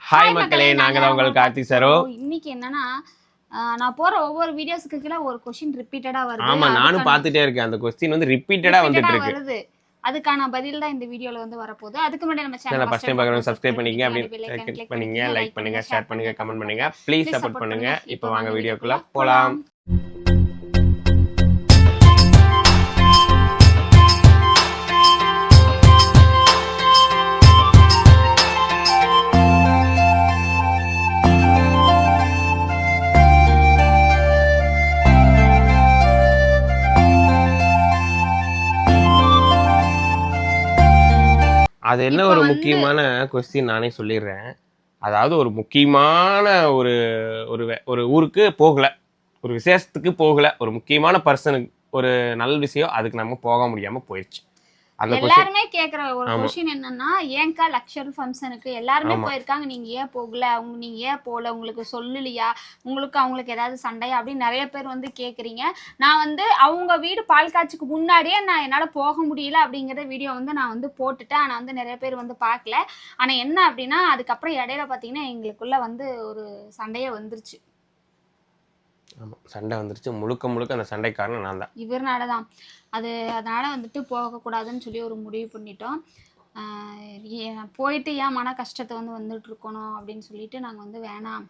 Hi மக்களே, நாங்க தான் உங்கள் கார்த்தி சரோ. இன்னைக்கு என்னன்னா நான் போற ஒவ்வொரு வீடியோஸ்க்கு கீழ ஒரு क्वेश्चन ரிப்பீட்டடா வருது. ஆமா, நானும் பார்த்துட்டே இருக்கேன். அந்த क्वेश्चन வந்து ரிப்பீட்டடா வந்துட்டு இருக்கு. அதுக்கான பதில் தான் இந்த வீடியோல வந்து வரப்போகுது. அதுக்கு முன்னாடி நம்ம சேனலை ஃபர்ஸ்ட் டைம் பார்க்கறவங்க சப்ஸ்கிரைப் பண்ணிக்கங்க, அப்படியே கிளிக் பண்ணுங்க, லைக் பண்ணுங்க, ஷேர் பண்ணுங்க, கமெண்ட் பண்ணுங்க. ப்ளீஸ் சப்போர்ட் பண்ணுங்க. இப்போ வாங்க வீடியோக்குள்ள போலாம். அது என்ன ஒரு முக்கியமான கொஸ்டின் நானே சொல்லிடுறேன். அதாவது ஒரு முக்கியமான ஒரு ஒரு ஊருக்கு போகல, ஒரு விசேஷத்துக்கு போகல, ஒரு முக்கியமான பர்சனுக்கு ஒரு நல்ல விஷயம், அதுக்கு நம்ம போக முடியாம போயிடுச்சு. எல்லாருமே கேக்குற ஒரு क्वेश्चन என்னன்னா, ஏன்கா லக்ஸரி ஃபங்க்ஷனுக்கு எல்லாருமே போயிருக்காங்க, நீங்க ஏன் போகல, நீங்க ஏன் போல, உங்களுக்கு சொல்லலையா, அவங்களுக்கு ஏதாவது சண்டையா அப்படின்னு நிறைய பேர் வந்து கேக்குறீங்க. நான் வந்து அவங்க வீடு பால் காட்சிக்கு முன்னாடியே நான் என்னால போக முடியல அப்படிங்கிற வீடியோ வந்து நான் வந்து போட்டுட்டேன். ஆனா வந்து நிறைய பேர் வந்து பார்க்கல. ஆனா என்ன அப்படின்னா, அதுக்கப்புறம் இடையில பாத்தீங்கன்னா எங்களுக்குள்ள வந்து ஒரு சண்டையே வந்துருச்சு. ஆமா, சண்டை வந்துருச்சு. முழுக்க அந்த சண்டை காரணம் நான் தான், இவர்னால தான். அதனால வந்துட்டு போகக்கூடாதுன்னு சொல்லி ஒரு முடிவு பண்ணிட்டோம். போயிட்டு ஏன் மன கஷ்டத்தை வந்து வந்துட்டு இருக்கணும் அப்படின்னு சொல்லிட்டு நாங்கள் வந்து வேணாம்,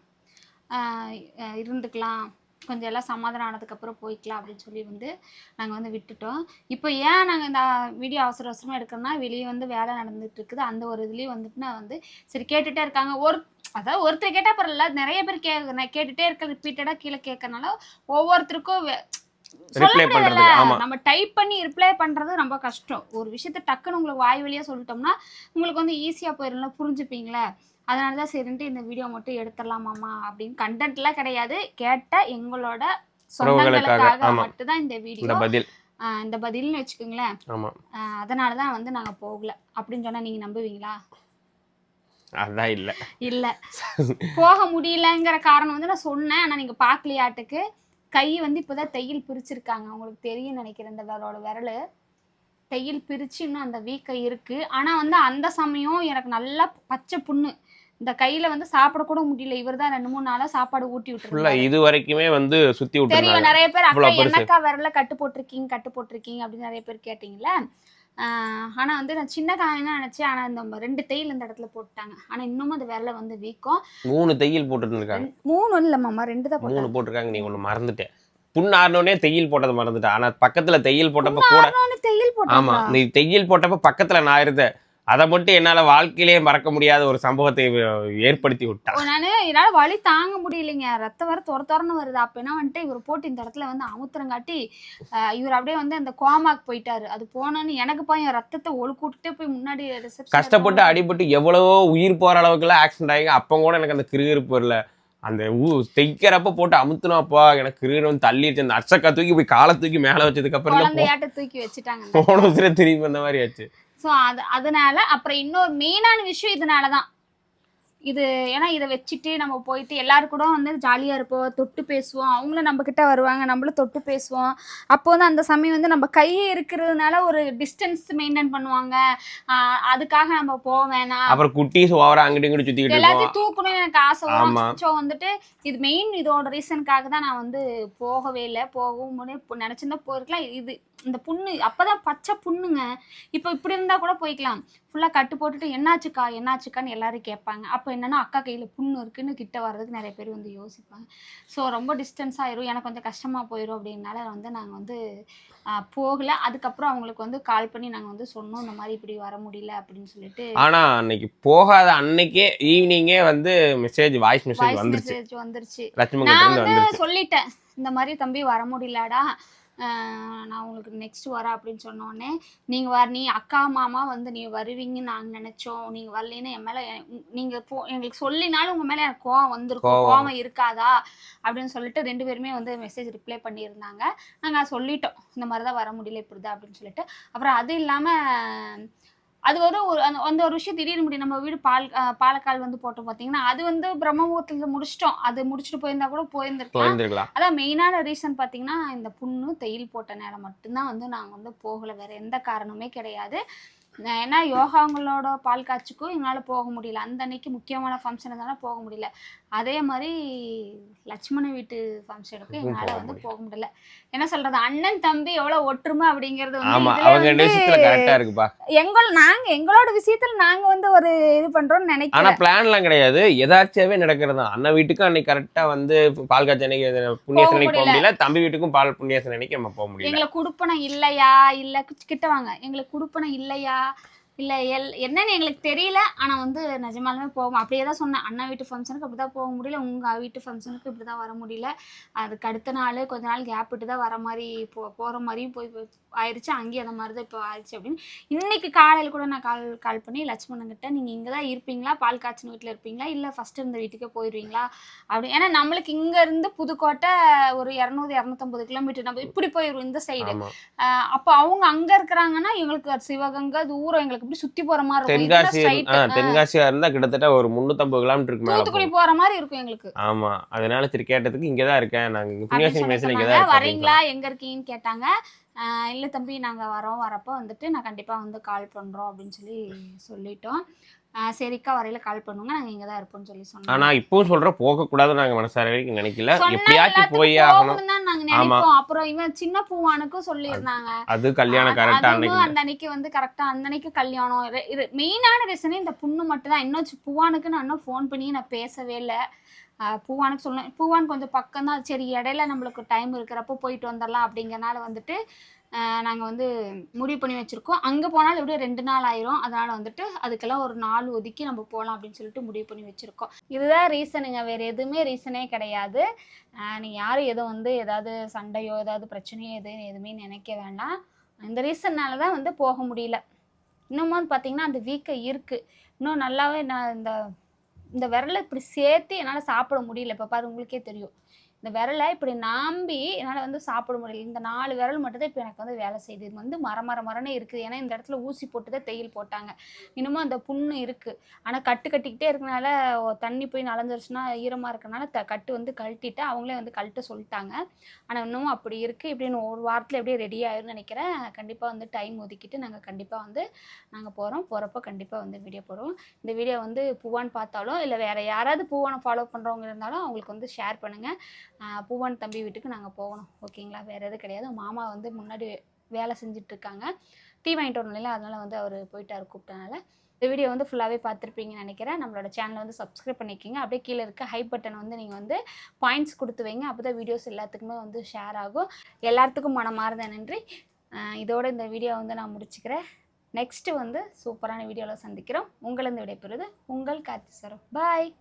இருந்துக்கலாம், கொஞ்சம் எல்லாம் சமாதானம் ஆனதுக்கப்புறம் போய்க்கலாம் அப்படின்னு சொல்லி வந்து நாங்கள் வந்து விட்டுட்டோம். இப்போ ஏன் நாங்கள் இந்த வீடியோ அவசர அவசரமாக எடுக்கிறோம்னா, வெளியே வந்து வேலை நடந்துட்டு இருக்குது. அந்த ஒரு இதுலேயும் வந்துட்டு நான் வந்து சரி கேட்டுகிட்டே இருக்காங்க. அதாவது ஒருத்தர் கேட்டால் பரவாயில்ல, நிறைய பேர் கேட்டுகிட்டே இருக்க ரிப்பீட்டடாக கீழே கேட்கறனால ஒவ்வொருத்தருக்கும் நம்ம டைப் பண்ணி ரிப்ளை பண்றது ரொம்ப கஷ்டம். ஒரு விஷயத்த டக்குன்னு உங்களுக்கு வாய் வழியா சொல்லிட்டோம்னா உங்களுக்கு வந்து ஈஸியா போயிடல, புரிஞ்சுப்பீங்களா? அதனாலதான் சரின்ட்டு இந்த வீடியோ மட்டும் எடுத்துடலாமாமா அப்படின்னு. கண்டென்ட் எல்லாம் கிடையாது, கேட்ட எங்களோட சொந்தங்களுக்காக மட்டும்தான் இந்த வீடியோ, இந்த பதில்னு வச்சுக்கோங்களேன். அதனாலதான் வந்து நாங்க போகல அப்படின்னு சொன்னா நீங்க நம்புவீங்களா? அதான் இல்ல போக முடியலங்கிற காரணம் வந்து நான் சொன்னேன். ஆனா நீங்க பாக்கலையாட்டுக்கு. கை வந்து இப்போதான் தையல் பிரிச்சிருக்காங்க, உங்களுக்கு தெரியும் நினைக்கிறேன். இந்த விரல் தையல் பிரிச்சு இன்னும் அந்த வீக்கம் இருக்கு. ஆனா வந்து அந்த சமயம் எனக்கு நல்லா பச்சை புண்ணு, இந்த கையில வந்து சாப்பிட கூட முடியல. இவர் தான் 2-3 நாளா சாப்பாடு ஊட்டி விட்டுருக்காரு. இது வரைக்குமே வந்து சுத்தி விட்டு தெரியும். நிறைய பேர் அக்கா என்னக்கா விரல கட்டு போட்டிருக்கீங்க அப்படின்னு நிறைய பேர் கேட்டீங்களா. ஆனா வந்து நான் சின்ன காயம் தான் நினைச்சேன். ஆனா இந்த 2 தையல் இந்த இடத்துல போட்டாங்க. ஆனா இன்னமும் அந்த விரல வந்து வீக்கம். 3 தையல் போட்டுட்டு இருக்காங்க. 3 இல்ல மாமா, 2 தான் 3 போட்டிருக்காங்க. நீ ஒண்ணு மறந்துட்டேன், புண்ணு ஆறனோடனே தையல் போட்டதை மறந்துட்டேன். ஆனா பக்கத்துல தையல் போட்டப்ப கூட, ஆமா, நீ தையல் போட்டப்ப பக்கத்துல நான் இருந்தேன். அதை மட்டும் என்னால வாழ்க்கையிலேயே மறக்க முடியாத ஒரு சம்பவத்தை ஏற்படுத்தி விட்டா. என்னால வலி தாங்க முடியலைங்க, ரத்தம் வர தொரன்னு வருது. அப்ப என்ன வந்துட்டு இவர் போட்டு இந்த இடத்துல வந்து அமுத்திரங்காட்டி இவர் அப்படியே வந்து அந்த கோமாக்கு போயிட்டாரு. அது போனோன்னு எனக்கு பையன் ரத்தத்தை ஒழுக்கூட்டுட்டே போய் முன்னாடி கஷ்டப்பட்டு அடிபட்டு எவ்வளவோ உயிர் போற அளவுக்கு எல்லாம் ஆக்சிடென்ட் ஆகி அப்ப கூட எனக்கு அந்த கிருகிருப்பு வரல. அந்த தைக்கிறப்ப போட்டு அமுத்துனாப்பா எனக்கு கிருகிரு வந்து தள்ளிடுச்சு. அந்த அச்சக்கா தூக்கி போய் காலை தூக்கி மேல வச்சதுக்கு அப்புறம் தூக்கி வச்சுட்டாங்க, போன திரும்பி அந்த மாதிரி ஆச்சு. ஸோ அதனால அப்புறம் இன்னொரு மெயினான விஷயம் இதனாலதான் இது. ஏன்னா இதை வச்சுட்டு நம்ம போயிட்டு எல்லாரும் கூட வந்து ஜாலியாக இருப்போம், தொட்டு பேசுவோம், அவங்களும் நம்ம கிட்ட வருவாங்க, நம்மளும் தொட்டு பேசுவோம். அப்போ வந்து அந்த சமயம் வந்து நம்ம கையே இருக்கிறதுனால ஒரு டிஸ்டன்ஸ் மெயின்டைன் பண்ணுவாங்க. அதுக்காக நம்ம போக வேணாம். அப்புறம் குட்டீஸ் ஓவரா அங்கிட்டு இங்கிட்டு சுத்திக்கிட்டு எல்லாத்தையும் தூக்கணும்னு எனக்கு ஆசை வரும். ஸோ வந்துட்டு இது மெயின் இதோட ரீசனுக்காக தான் நான் வந்து போகவே இல்லை. போகவும் நினைச்சிருந்தா போயிருக்கலாம். இது இந்த புண்ணு அப்பதான் பச்சை புண்ணுங்க. இப்போ இப்படி இருந்தா கூட போய்க்கலாம். ஃபுல்லா கட்டு போட்டுட்டு என்னாச்சுக்கான்னு எல்லாரும் கேட்பாங்க. அப்போ என்னன்னா அக்கா கையில புண்ணு இருக்குன்னு கிட்ட வர்றதுக்கு நிறைய பேர் வந்து யோசிப்பாங்க. ஸோ ரொம்ப டிஸ்டன்ஸ் ஆயிரும், எனக்கு கொஞ்சம் கஷ்டமா போயிடும் அப்படின்னால வந்து நாங்கள் வந்து போகல. அதுக்கப்புறம் அவங்களுக்கு வந்து கால் பண்ணி நாங்கள் வந்து சொன்னோம், இந்த மாதிரி இப்படி வர முடியல அப்படின்னு சொல்லிட்டு. ஆனா அன்னைக்கு போகாத அன்னைக்கே ஈவினிங்கே வந்து வாய்ஸ் மெசேஜ் வந்துருச்சு. நான் வந்து சொல்லிட்டேன், இந்த மாதிரி தம்பி வர முடியலடா, நான் உங்களுக்கு நெக்ஸ்ட் வரேன் அப்படின்னு சொன்னோடனே, நீ அக்கா மாமா வந்து நீ வருவீங்கன்னு நாங்கள் நினைச்சோம், நீங்க வரலன்னு என் மேல நீங்க எங்களுக்கு சொல்லினாலும் உங்க மேல எனக்கு கோவம் வந்திருக்கும், கோவம் இருக்காதா அப்படின்னு சொல்லிட்டு 2 பேருமே வந்து மெசேஜ் ரிப்ளை பண்ணியிருந்தாங்க. நாங்கள் சொல்லிட்டோம், இந்த மாதிரிதான் வர முடியல இப்படிதான் அப்படின்னு சொல்லிட்டு. அப்புறம் அது இல்லாம அது அந்த ஒரு விஷயம் திடீர்னு முடியும். நம்ம வீடு பாலக்கால் வந்து போட்டோம் பார்த்தீங்கன்னா, அது வந்து பிரம்மமுகூர்த்தத்தில் முடிச்சிட்டோம். அது முடிச்சுட்டு போயிருந்தா கூட போயிருந்துருக்கலாம். அதான் மெயினான ரீசன் பார்த்தீங்கன்னா, இந்த புண்ணு தையல் போட்ட நேரம் மட்டும்தான் வந்து நாங்கள் வந்து போகலை, வேற எந்த காரணமே கிடையாது. ஏன்னா யோகாங்களோட பால் காட்சிக்கும் எங்களால் போக முடியல. அந்த அன்னைக்கு முக்கியமான ஃபங்க்ஷன் இருந்தாலும் போக முடியல. அதே மாதிரி லட்சுமண வீட்டு ஃபங்க்ஷனுக்கும் எங்களால் வந்து போக முடியல. என்ன சொல்றது, அண்ணன் தம்பி எவ்வளோ ஒற்றுமை அப்படிங்கிறது எங்களோட விஷயத்துல நாங்க வந்து ஒரு இது பண்றோம்னு நினைக்கிறேன். ஆனா பிளான்லாம் கிடையாது, எதாச்சாவே நடக்கிறது தான். அண்ணன் வீட்டுக்கும் அன்னைக்கு கரெக்டா வந்து பால் காய்ச்சி அன்னைக்கு புண்ணியசனைக்கு போக முடியல, தம்பி வீட்டுக்கும் பால் புண்ணியசனை அன்னைக்கு நம்ம போக முடியல. எங்களுக்கு குடுப்பனம் இல்லையா, இல்ல கிட்ட வாங்க, எங்களுக்கு குடுப்பனம் இல்லையா இல்ல என்னன்னு எங்களுக்கு தெரியல. ஆனா வந்து நிஜமாலுமே போவோம். அப்படியே தான் சொன்னேன், அண்ணா வீட்டு ஃபங்க்ஷனுக்கு அப்படிதான் போக முடியல, உங்க வீட்டு ஃபங்க்ஷனுக்கு இப்படிதான் வர முடியல. அதுக்கு அடுத்த நாள் கொஞ்ச நாள் கேப் விட்டு தான் வர மாதிரி போற மாதிரியும் போய் ஆயிடுச்சு. அங்கேயும் அந்த மாதிரி தான் இப்போ ஆயிடுச்சு அப்படின்னு. இன்னைக்கு காலையில் கூட நான் கால் பண்ணி லட்சுமணன்கிட்ட, நீங்க இங்கே தான் இருப்பீங்களா, பால் காய்ச்சின வீட்டில் இருப்பீங்களா, இல்லை ஃபர்ஸ்ட் இருந்த வீட்டுக்கே போயிடுவீங்களா அப்படி. ஏன்னா நம்மளுக்கு இங்க இருந்து புதுக்கோட்டை ஒரு 200-250 கிலோமீட்டர், நம்ம இப்படி போயிடுவோம் இந்த சைடு. அப்போ அவங்க அங்க இருக்கிறாங்கன்னா எங்களுக்கு சிவகங்கை தூரம், எங்களுக்கு இப்படி சுத்தி போற மாதிரி இருக்கும். தென்காசியா இருந்தா கிட்டத்தட்ட ஒரு 350 கிலோமீட்டருக்கு மேல தூத்துக்குடி போற மாதிரி இருக்கும் எங்களுக்கு. ஆமா, அதனால சரி கேட்டதுக்கு இங்கதான் இருக்கேன், நாங்க வரீங்களா எங்க இருக்கீங்கன்னு கேட்டாங்க. இல்ல தம்பி நாங்க வரப்போ வந்துட்டு நான் கண்டிப்பா வந்து கால் பண்றோம் அப்படின்னு சொல்லிட்டோம். சரிக்கா வரையில கால் பண்ணுங்க, நாங்க இங்க தான் இருப்போம்னு சொன்னோம். ஆனா இப்பவும் சொல்றோம், போக கூடாது நாங்க மனசார வரைக்கும் நினைக்கல, எப்படியாச்சும் போயே ஆகணும் தான் நாங்க நினைப்போம். அப்புறம் இவன் சின்ன பூவானுக்கும் சொல்லியிருந்தாங்க, அது கல்யாணம் கரெக்டா அந்த அன்னைக்கு வந்து கரெக்டா அந்த அன்னைக்கு கல்யாணம். மெயினான ரீசனே இந்த புண்ணு மட்டும் தான். இன்னும் பூவானுக்கு நான் இன்னும் ஃபோன் பண்ணி நான் பேசவே இல்லை. பூவானுக்கு சொல்லணும், பூவான் கொஞ்சம் பக்கம் தான், சரி இடையில நம்மளுக்கு டைம் இருக்கிறப்போ போயிட்டு வந்துடலாம் அப்படிங்கிறனால வந்துட்டு நாங்கள் வந்து முடிவு பண்ணி வச்சுருக்கோம். அங்கே போனாலும் எப்படியும் 2 நாள் ஆயிரும். அதனால் வந்துட்டு அதுக்கெல்லாம் ஒரு நாள் ஒதுக்கி நம்ம போகலாம் அப்படின்னு சொல்லிட்டு முடிவு பண்ணி வச்சுருக்கோம். இதுதான் ரீசனுங்க, வேறு எதுவுமே ரீசனே கிடையாது. நீங்கள் யாரும் எதுவும் வந்து ஏதாவது சண்டையோ ஏதாவது பிரச்சனையோ எதுவுமே நினைக்க வேண்டாம். இந்த ரீசன்னால தான் வந்து போக முடியல. இன்னமும் வந்து பார்த்திங்கன்னா அந்த வீக்கை இருக்குது. இன்னும் நல்லாவே நான் இந்த விரலை இப்படி சேர்த்து என்னால் சாப்பிட முடியல. இப்போ பாரு உங்களுக்கே தெரியும், இந்த விரலை இப்படி நாம்பி என்னால் வந்து சாப்பிட முடியல. இந்த 4 விரல் மட்டும்தான் இப்போ எனக்கு வந்து வேலை செய்யுது. இது வந்து மரனே இருக்குது. ஏன்னா இந்த இடத்துல ஊசி போட்டு தான் தையல் போட்டாங்க. இன்னமும் அந்த புண்ணு இருக்குது. ஆனால் கட்டிக்கிட்டே இருக்கனால தண்ணி போய் நனைஞ்சிருச்சுன்னா ஈரமாக இருக்கனால கட்டு வந்து கழட்டிட்டு அவங்களே வந்து கழட்ட சொல்லிட்டாங்க. ஆனால் இன்னமும் அப்படி இருக்குது. இப்படின்னு ஒரு வாரத்தில் எப்படியே ரெடி ஆயிரும்னு நினைக்கிறேன். கண்டிப்பாக வந்து டைம் ஒதுக்கிட்டு நாங்கள் கண்டிப்பாக வந்து நாங்கள் போகிறப்போ கண்டிப்பாக வந்து வீடியோ போடுவோம். இந்த வீடியோ வந்து பூவான் பார்த்தாலும் இல்லை வேறு யாராவது பூவானை ஃபாலோ பண்ணுறவங்க இருந்தாலும் அவங்களுக்கு வந்து ஷேர் பண்ணுங்கள். பூவான் தம்பி வீட்டுக்கு நாங்கள் போகணும், ஓகேங்களா? வேறு எதுவும் கிடையாது. மாமா வந்து முன்னாடி வேலை செஞ்சிட்ருக்காங்க, டீ வாங்கிட்டு வரணும் இல்லையா, அதனால் வந்து அவர் போயிட்டார் கூப்பிட்டனால. இந்த வீடியோ வந்து ஃபுல்லாகவே பார்த்துருப்பீங்கன்னு நினைக்கிறேன். நம்மளோட சேனலை வந்து சப்ஸ்கிரைப் பண்ணிக்கிங்க. அப்படியே கீழே இருக்க ஹை பட்டன் வந்து நீங்கள் வந்து பாயிண்ட்ஸ் கொடுத்து வைங்க. அப்போ தான் வீடியோஸ் எல்லாத்துக்குமே வந்து ஷேர் ஆகும். எல்லாத்துக்கும் மனமார்ந்த நன்றி. இதோட இந்த வீடியோ வந்து நான் முடிச்சுக்கிறேன். நெக்ஸ்ட்டு வந்து சூப்பரான வீடியோவில் சந்திக்கிறோம். உங்களிருந்து விடைபெறுவது உங்கள் கார்த்தி சரோ. பாய்.